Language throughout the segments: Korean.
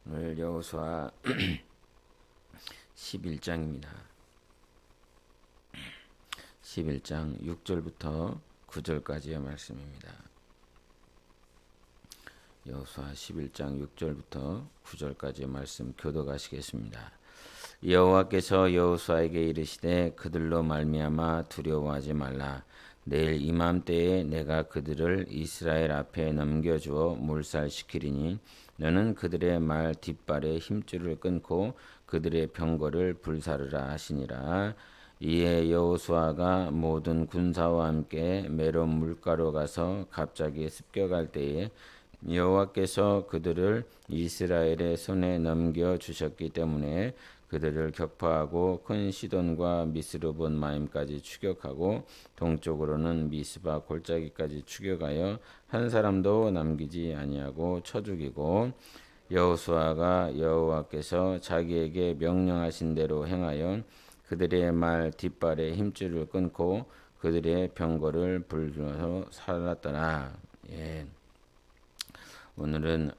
오늘 여호수아 11장입니다. 11장 6절부터 9절까지의 말씀입니다. 여호수아 11장 6절부터 9절까지의 말씀 교독하시겠습니다. 여호와께서 여호수아에게 이르시되 그들로 말미암아 두려워하지 말라. 내일 이맘때에 내가 그들을 이스라엘 앞에 넘겨주어 몰살시키리니 너는 그들의 말 뒷발에 힘줄을 끊고 그들의 병거를 불사르라 하시니라. 이에 여호수아가 모든 군사와 함께 메론 물가로 가서 갑자기 습격할 때에 여호와께서 그들을 이스라엘의 손에 넘겨 주셨기 때문에 그들을 격파하고 큰 시돈과 미스르본 마임까지 추격하고 동쪽으로는 미스바 골짜기까지 추격하여 한 사람도 남기지 아니하고 쳐 죽이고 여호수아가 여호와께서 자기에게 명령하신 대로 행하여 그들의 말 뒷발에 힘줄을 끊고 그들의 병거를 불러서 살았더라. 예. 오늘은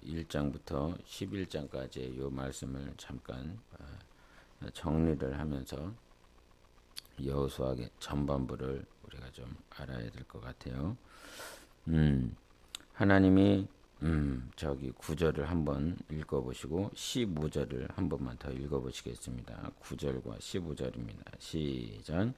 1장부터 11장까지의 이 말씀을 잠깐 정리를 하면서 여호수아의 전반부를 우리가 좀 알아야 될 것 같아요. 하나님이 저기 9절을 한번 읽어보시고 15절을 한 번만 더 읽어보시겠습니다. 9절과 15절입니다. 시작.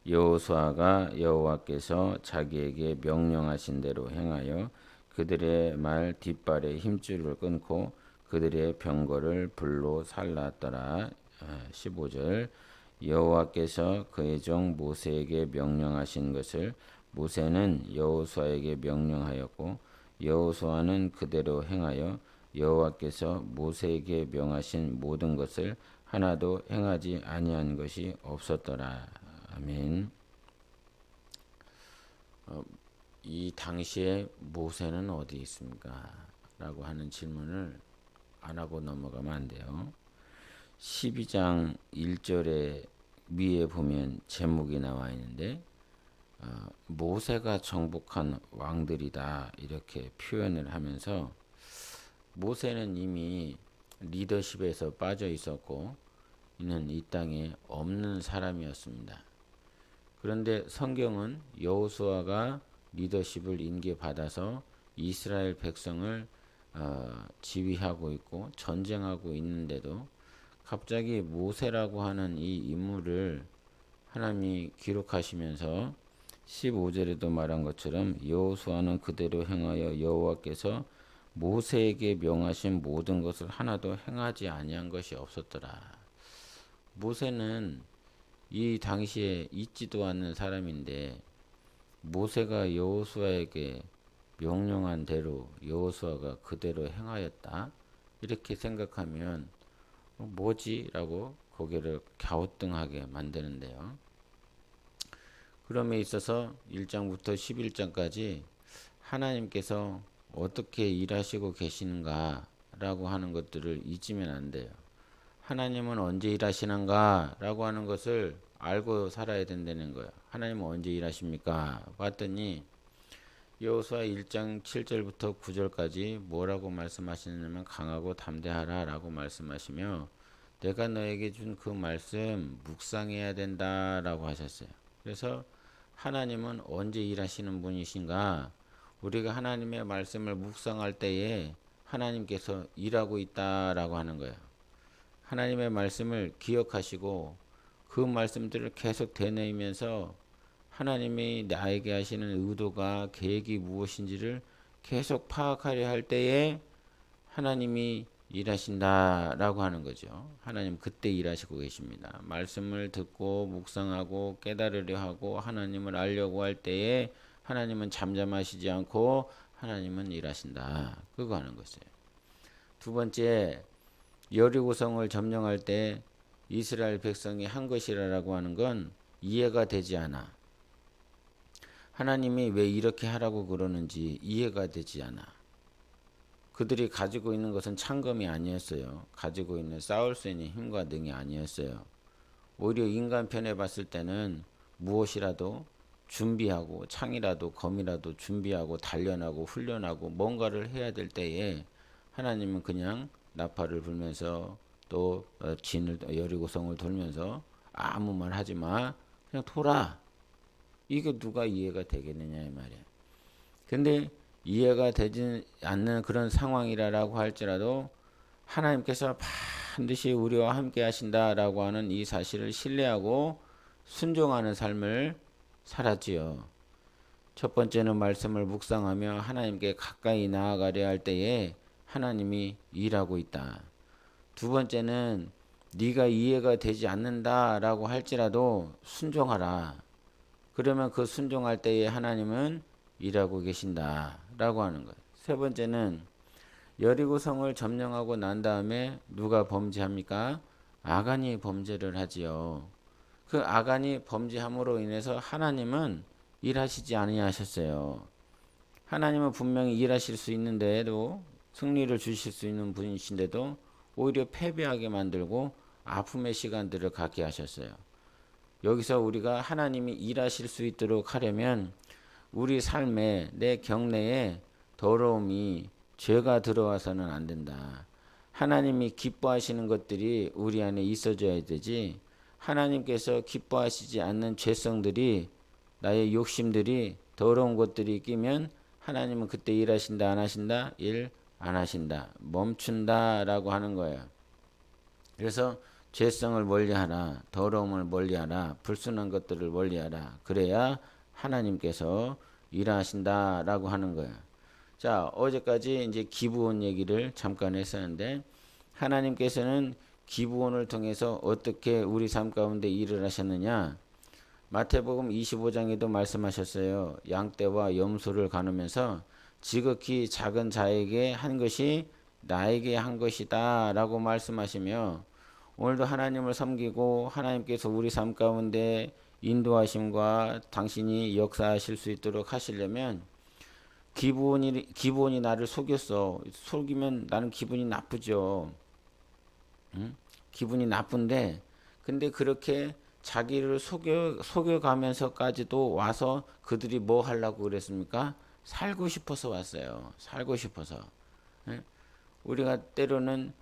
여호수아가 여호와께서 자기에게 명령하신 대로 행하여 그들의 말 뒷발에 힘줄을 끊고 그들의 병거를 불로 살랐더라. 15절. 여호와께서 그의 종 모세에게 명령하신 것을 모세는 여호수아에게 명령하였고 여호수아는 그대로 행하여 여호와께서 모세에게 명하신 모든 것을 하나도 행하지 아니한 것이 없었더라. 아멘. 이 당시에 모세는 어디 있습니까? 라고 하는 질문을 안 하고 넘어가면 안 돼요. 12장 1절에 위에 보면 제목이 나와 있는데 모세가 정복한 왕들이다 이렇게 표현을 하면서 모세는 이미 리더십에서 빠져 있었고 이는 이 땅에 없는 사람이었습니다. 그런데 성경은 여호수아가 리더십을 인계받아서 이스라엘 백성을 지휘하고 있고 전쟁하고 있는데도 갑자기 모세라고 하는 이 인물을 하나님이 기록하시면서 15절에도 말한 것처럼 여호수아는 그대로 행하여 여호와께서 모세에게 명하신 모든 것을 하나도 행하지 아니한 것이 없었더라. 모세는 이 당시에 있지도 않는 사람인데 모세가 여호수아에게 명령한 대로 여호수아가 그대로 행하였다. 이렇게 생각하면 뭐지? 라고 고개를 갸우뚱하게 만드는데요. 그럼에 있어서 1장부터 11장까지 하나님께서 어떻게 일하시고 계시는가 라고 하는 것들을 잊으면 안 돼요. 하나님은 언제 일하시는가 라고 하는 것을 알고 살아야 된다는 거예요. 하나님은 언제 일하십니까? 봤더니 여호수아 1장 7절부터 9절까지 뭐라고 말씀하시냐면 강하고 담대하라 라고 말씀하시며 내가 너에게 준 그 말씀 묵상해야 된다 라고 하셨어요. 그래서 하나님은 언제 일하시는 분이신가? 우리가 하나님의 말씀을 묵상할 때에 하나님께서 일하고 있다라고 하는 거예요. 하나님의 말씀을 기억하시고 그 말씀들을 계속 되뇌이면서 하나님이 나에게 하시는 의도가 계획이 무엇인지를 계속 파악하려 할 때에 하나님이 일하신다라고 하는 거죠. 하나님 그때 일하시고 계십니다. 말씀을 듣고 묵상하고 깨달으려 하고 하나님을 알려고 할 때에 하나님은 잠잠하시지 않고 하나님은 일하신다. 그거 하는 것이에요. 두 번째, 여리고성을 점령할 때 이스라엘 백성이 한 것이라고 하는 건 이해가 되지 않아. 하나님이 왜 이렇게 하라고 그러는지 이해가 되지 않아. 그들이 가지고 있는 것은 창검이 아니었어요. 가지고 있는 싸울 수 있는 힘과 능이 아니었어요. 오히려 인간 편에 봤을 때는 무엇이라도 준비하고 창이라도 검이라도 준비하고 단련하고 훈련하고 뭔가를 해야 될 때에 하나님은 그냥 나팔을 불면서 또 진을 여리고성을 돌면서 아무 말 하지 마. 그냥 돌아. 이게 누가 이해가 되겠느냐 이 말이야. 근데 이해가 되지 않는 그런 상황이라고 할지라도 하나님께서 반드시 우리와 함께 하신다라고 하는 이 사실을 신뢰하고 순종하는 삶을 살았지요. 첫 번째는 말씀을 묵상하며 하나님께 가까이 나아가려 할 때에 하나님이 일하고 있다. 두 번째는 네가 이해가 되지 않는다라고 할지라도 순종하라. 그러면 그 순종할 때에 하나님은 일하고 계신다라고 하는 거예요. 세 번째는 여리고성을 점령하고 난 다음에 누가 범죄합니까? 아간이 범죄를 하지요. 그 아간이 범죄함으로 인해서 하나님은 일하시지 아니하셨어요. 하나님은 분명히 일하실 수 있는데도 승리를 주실 수 있는 분이신데도 오히려 패배하게 만들고 아픔의 시간들을 갖게 하셨어요. 여기서 우리가 하나님이 일하실 수 있도록 하려면 우리 삶에 내 경내에 더러움이 죄가 들어와서는 안 된다. 하나님이 기뻐하시는 것들이 우리 안에 있어져야 되지. 하나님께서 기뻐하시지 않는 죄성들이 나의 욕심들이 더러운 것들이 끼면 하나님은 그때 일하신다 안 하신다? 일 안 하신다. 멈춘다라고 하는 거예요. 그래서 죄성을 멀리하라. 더러움을 멀리하라. 불순한 것들을 멀리하라. 그래야 하나님께서 일하신다라고 하는 거예요. 자, 어제까지 이제 기브온 얘기를 잠깐 했었는데 하나님께서는 기브온을 통해서 어떻게 우리 삶 가운데 일을 하셨느냐? 마태복음 25장에도 말씀하셨어요. 양떼와 염소를 가누면서 지극히 작은 자에게 한 것이 나에게 한 것이다 라고 말씀하시며 오늘도 하나님을 섬기고 하나님께서 우리 삶 가운데 인도하심과 당신이 역사하실 수 있도록 하시려면 기본이 나를 속였어. 속이면 나는 기분이 나쁘죠. 응? 기분이 나쁜데 근데 그렇게 자기를 속여가면서까지도 와서 그들이 뭐 하려고 그랬습니까? 살고 싶어서 왔어요. 살고 싶어서. 예? 우리가 때로는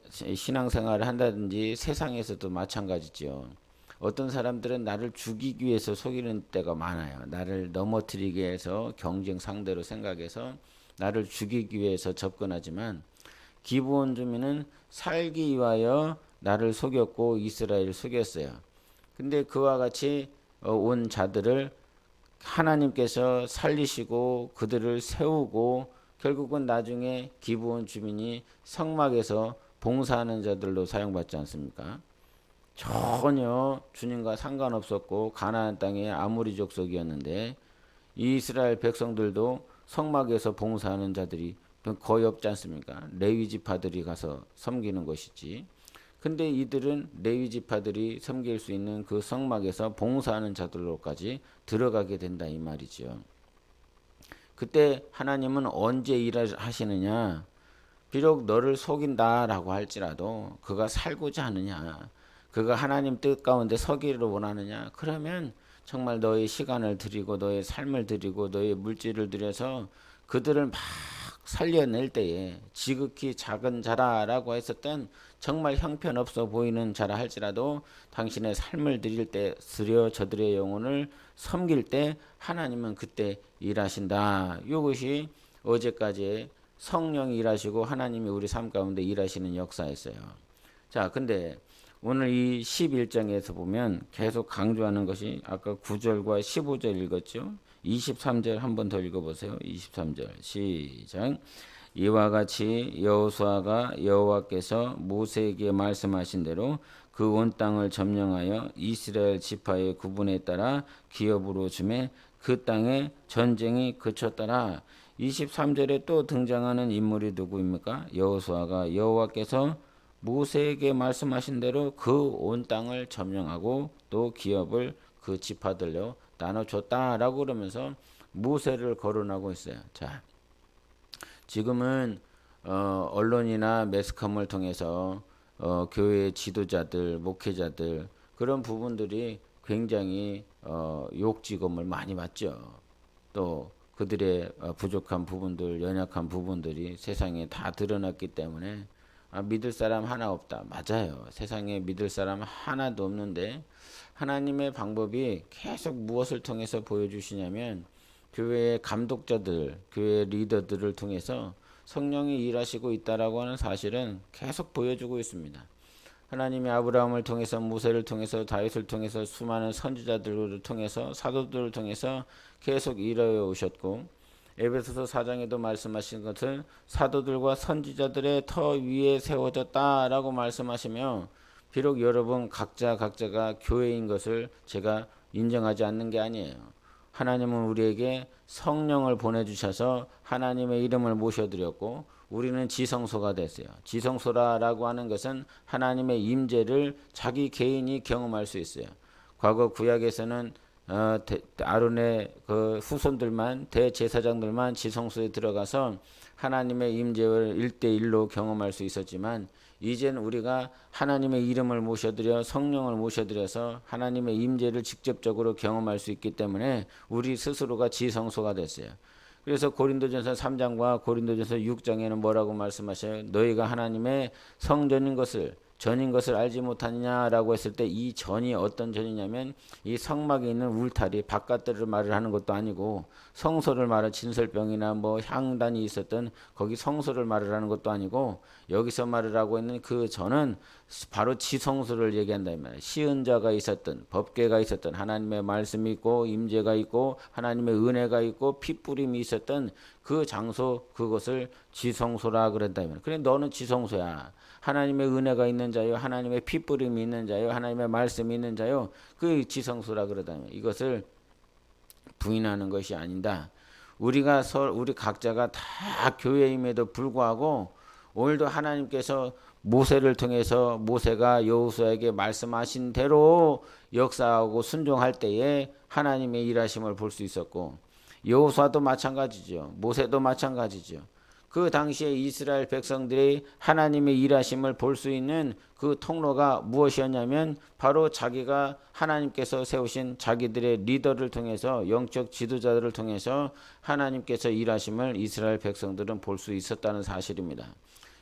신앙생활을 한다든지 세상에서도 마찬가지죠. 어떤 사람들은 나를 죽이기 위해서 속이는 때가 많아요. 나를 넘어뜨리기 위해서 경쟁 상대로 생각해서 나를 죽이기 위해서 접근하지만 기브온 주민은 살기 위하여 나를 속였고 이스라엘을 속였어요. 근데 그와 같이 온 자들을 하나님께서 살리시고 그들을 세우고 결국은 나중에 기브온 주민이 성막에서 봉사하는 자들로 사용받지 않습니까? 전혀 주님과 상관없었고 가나안 땅의 아모리 족속이었는데 이스라엘 백성들도 성막에서 봉사하는 자들이 거의 없지 않습니까? 레위 지파들이 가서 섬기는 것이지. 근데 이들은 레위 지파들이 섬길 수 있는 그 성막에서 봉사하는 자들로까지 들어가게 된다 이 말이죠. 그때 하나님은 언제 일하시느냐? 비록 너를 속인다라고 할지라도 그가 살고자 하느냐? 그가 하나님 뜻 가운데 서기를 원하느냐? 그러면 정말 너의 시간을 드리고 너의 삶을 드리고 너의 물질을 들여서 그들을 막 살려낼 때에 지극히 작은 자라라고 했었던 정말 형편없어 보이는 자라 할지라도 당신의 삶을 드릴 때 드려 저들의 영혼을 섬길 때 하나님은 그때 일하신다. 이것이 어제까지 성령이 일하시고 하나님이 우리 삶 가운데 일하시는 역사였어요. 자, 근데 오늘 이 11장에서 보면 계속 강조하는 것이 아까 9절과 15절 읽었죠. 23절 한번 더 읽어보세요. 23절 시작. 이와 같이 여호수아가 여호와께서 모세에게 말씀하신 대로 그 온 땅을 점령하여 이스라엘 지파의 구분에 따라 기업으로 주매 그 땅에 전쟁이 그쳤더라. 23절에 또 등장하는 인물이 누구입니까? 여호수아가 여호와께서 모세에게 말씀하신 대로 그 온 땅을 점령하고 또 기업을 그 지파들로 나눠줬다라고 그러면서 모세를 거론하고 있어요. 자, 지금은 언론이나 매스컴을 통해서 교회 지도자들, 목회자들 그런 부분들이 굉장히 욕지검을 많이 받죠. 또 그들의 부족한 부분들, 연약한 부분들이 세상에 다 드러났기 때문에 믿을 사람 하나 없다. 맞아요. 세상에 믿을 사람 하나도 없는데 하나님의 방법이 계속 무엇을 통해서 보여주시냐면 교회의 감독자들, 교회 리더들을 통해서 성령이 일하시고 있다라고 하는 사실은 계속 보여주고 있습니다. 하나님이 아브라함을 통해서, 모세를 통해서, 다윗을 통해서, 수많은 선지자들을 통해서, 사도들을 통해서 계속 일하여 오셨고, 에베소서 4장에도 말씀하신 것을 사도들과 선지자들의 터 위에 세워졌다라고 말씀하시며, 비록 여러분 각자가 교회인 것을 제가 인정하지 않는 게 아니에요. 하나님은 우리에게 성령을 보내주셔서 하나님의 이름을 모셔드렸고, 우리는 지성소가 됐어요. 지성소라고 하는 것은 하나님의 임재를 자기 개인이 경험할 수 있어요. 과거 구약에서는 아론의 그 후손들만, 대제사장들만 지성소에 들어가서 하나님의 임재를 1대1로 경험할 수 있었지만, 이제는 우리가 하나님의 이름을 모셔드려 성령을 모셔드려서 하나님의 임재를 직접적으로 경험할 수 있기 때문에 우리 스스로가 지성소가 됐어요. 그래서 고린도전서 3장과 고린도전서 6장에는 뭐라고 말씀하셔요? 너희가 하나님의 성전인 것을, 전인 것을 알지 못하느냐라고 했을 때, 이 전이 어떤 전이냐면 이 성막에 있는 울타리 바깥들을 말을 하는 것도 아니고, 성소를 말하는 진설병이나 뭐 향단이 있었던 거기 성소를 말을 하는 것도 아니고, 여기서 말을 하고 있는 그 전은 바로 지성소를 얘기한다 이 말이에요. 시은자가 있었던, 법궤가 있었던, 하나님의 말씀이 있고 임재가 있고 하나님의 은혜가 있고 핏뿌림이 있었던 그 장소, 그것을 지성소라 그랬다 이 말이에요. 그래 너는 지성소야. 하나님의 은혜가 있는 자요, 하나님의 핏뿌림이 있는 자요, 하나님의 말씀이 있는 자요, 그 지성소라 그러다. 이것을 부인하는 것이 아니다. 우리 각자가 다 교회임에도 불구하고 오늘도 하나님께서 모세를 통해서, 모세가 여호수아에게 말씀하신 대로 역사하고 순종할 때에 하나님의 일하심을 볼 수 있었고, 여호수아도 마찬가지죠. 모세도 마찬가지죠. 그 당시에 이스라엘 백성들이 하나님의 일하심을 볼 수 있는 그 통로가 무엇이었냐면 바로 자기가 하나님께서 세우신 자기들의 리더를 통해서, 영적 지도자들을 통해서 하나님께서 일하심을 이스라엘 백성들은 볼 수 있었다는 사실입니다.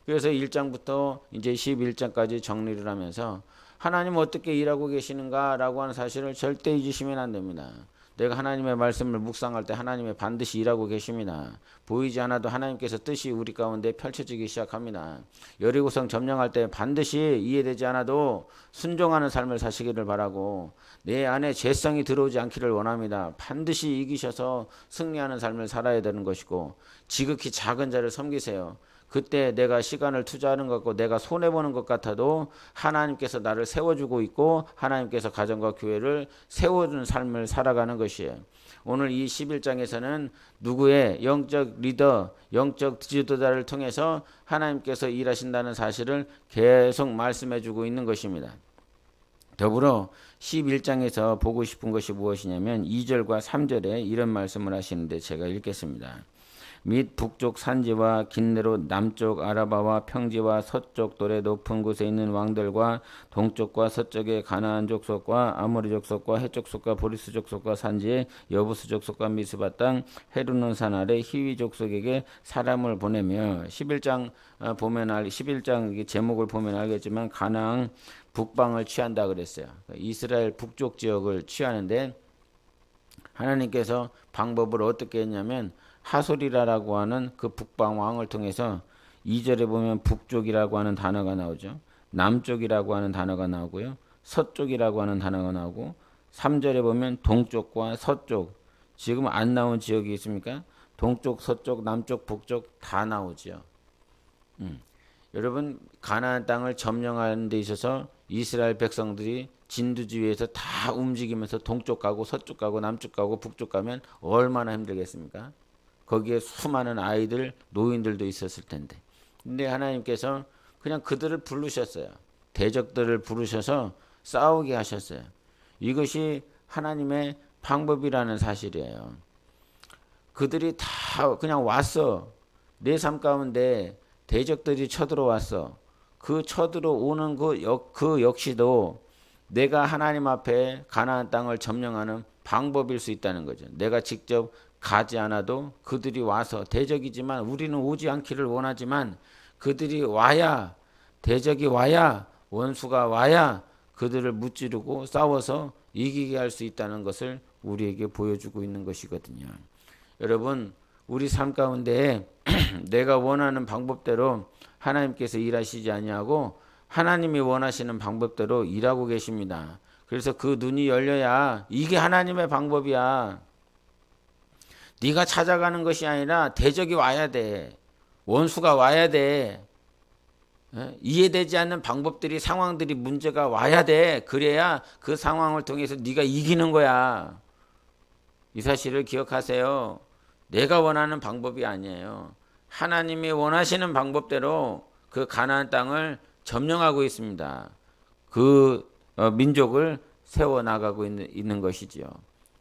그래서 1장부터 이제 11장까지 정리를 하면서 하나님 어떻게 일하고 계시는가라고 하는 사실을 절대 잊으시면 안 됩니다. 내가 하나님의 말씀을 묵상할 때 하나님의 반드시 일하고 계십니다. 보이지 않아도 하나님께서 뜻이 우리 가운데 펼쳐지기 시작합니다. 여리고성 점령할 때 반드시 이해되지 않아도 순종하는 삶을 사시기를 바라고, 내 안에 죄성이 들어오지 않기를 원합니다. 반드시 이기셔서 승리하는 삶을 살아야 되는 것이고, 지극히 작은 자를 섬기세요. 그때 내가 시간을 투자하는 것 같고 내가 손해보는 것 같아도 하나님께서 나를 세워주고 있고 하나님께서 가정과 교회를 세워주는 삶을 살아가는 것이에요. 오늘 이 11장에서는 누구의 영적 리더, 영적 지도자를 통해서 하나님께서 일하신다는 사실을 계속 말씀해주고 있는 것입니다. 더불어 11장에서 보고 싶은 것이 무엇이냐면 2절과 3절에 이런 말씀을 하시는데 제가 읽겠습니다. 및 북쪽 산지와 긴내로 남쪽 아라바와 평지와 서쪽 돌의 높은 곳에 있는 왕들과 동쪽과 서쪽의 가나안 족속과 아모리 족속과 헷 족속과 보리스 족속과 산지의 여부스 족속과 미스바 땅 헤르논 산 아래 히위 족속에게 사람을 보내며 11장 보면 11장 제목을 보면 알겠지만 가나안 북방을 취한다 그랬어요. 이스라엘 북쪽 지역을 취하는데 하나님께서 방법을 어떻게 했냐면 하솔이라고 하는 그 북방 왕을 통해서 2절에 보면 북쪽이라고 하는 단어가 나오죠. 남쪽이라고 하는 단어가 나오고요. 서쪽이라고 하는 단어가 나오고 3절에 보면 동쪽과 서쪽, 지금 안 나온 지역이 있습니까? 동쪽, 서쪽, 남쪽, 북쪽 다 나오죠. 여러분 가나안 땅을 점령하는 데 있어서 이스라엘 백성들이 진두지휘에서 다 움직이면서 동쪽 가고 서쪽 가고 남쪽 가고 북쪽 가면 얼마나 힘들겠습니까? 거기에 수많은 아이들, 노인들도 있었을 텐데. 근데 하나님께서 그냥 그들을 부르셨어요. 대적들을 부르셔서 싸우게 하셨어요. 이것이 하나님의 방법이라는 사실이에요. 그들이 다 그냥 왔어. 내 삶 가운데 대적들이 쳐들어왔어. 그 쳐들어오는 그 역시도 내가 하나님 앞에 가나안 땅을 점령하는 방법일 수 있다는 거죠. 내가 직접 가지 않아도 그들이 와서 대적이지만 우리는 오지 않기를 원하지만 그들이 와야 대적이 와야 원수가 와야 그들을 무찌르고 싸워서 이기게 할 수 있다는 것을 우리에게 보여주고 있는 것이거든요. 여러분 우리 삶 가운데 내가 원하는 방법대로 하나님께서 일하시지 아니하고 하나님이 원하시는 방법대로 일하고 계십니다. 그래서 그 눈이 열려야 이게 하나님의 방법이야. 네가 찾아가는 것이 아니라 대적이 와야 돼. 원수가 와야 돼. 이해되지 않는 방법들이 상황들이 문제가 와야 돼. 그래야 그 상황을 통해서 네가 이기는 거야. 이 사실을 기억하세요. 내가 원하는 방법이 아니에요. 하나님이 원하시는 방법대로 그 가나안 땅을 점령하고 있습니다. 그 민족을 세워나가고 있는 것이지요.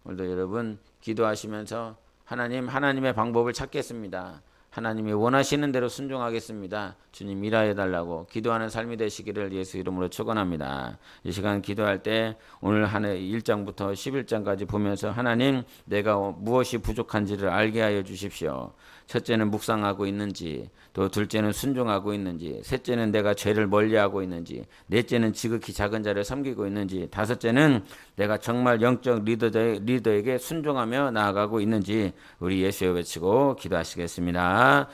오늘도 여러분 기도하시면서 하나님의 방법을 찾겠습니다. 하나님이 원하시는 대로 순종하겠습니다. 주님 일하여 달라고 기도하는 삶이 되시기를 예수 이름으로 축원합니다. 이 시간 기도할 때 오늘 한 해 1장부터 11장까지 보면서 하나님 내가 무엇이 부족한지를 알게 하여 주십시오. 첫째는 묵상하고 있는지, 또 둘째는 순종하고 있는지, 셋째는 내가 죄를 멀리하고 있는지, 넷째는 지극히 작은 자를 섬기고 있는지, 다섯째는 내가 정말 영적 리더에게 순종하며 나아가고 있는지 우리 예수여 외치고 기도하시겠습니다.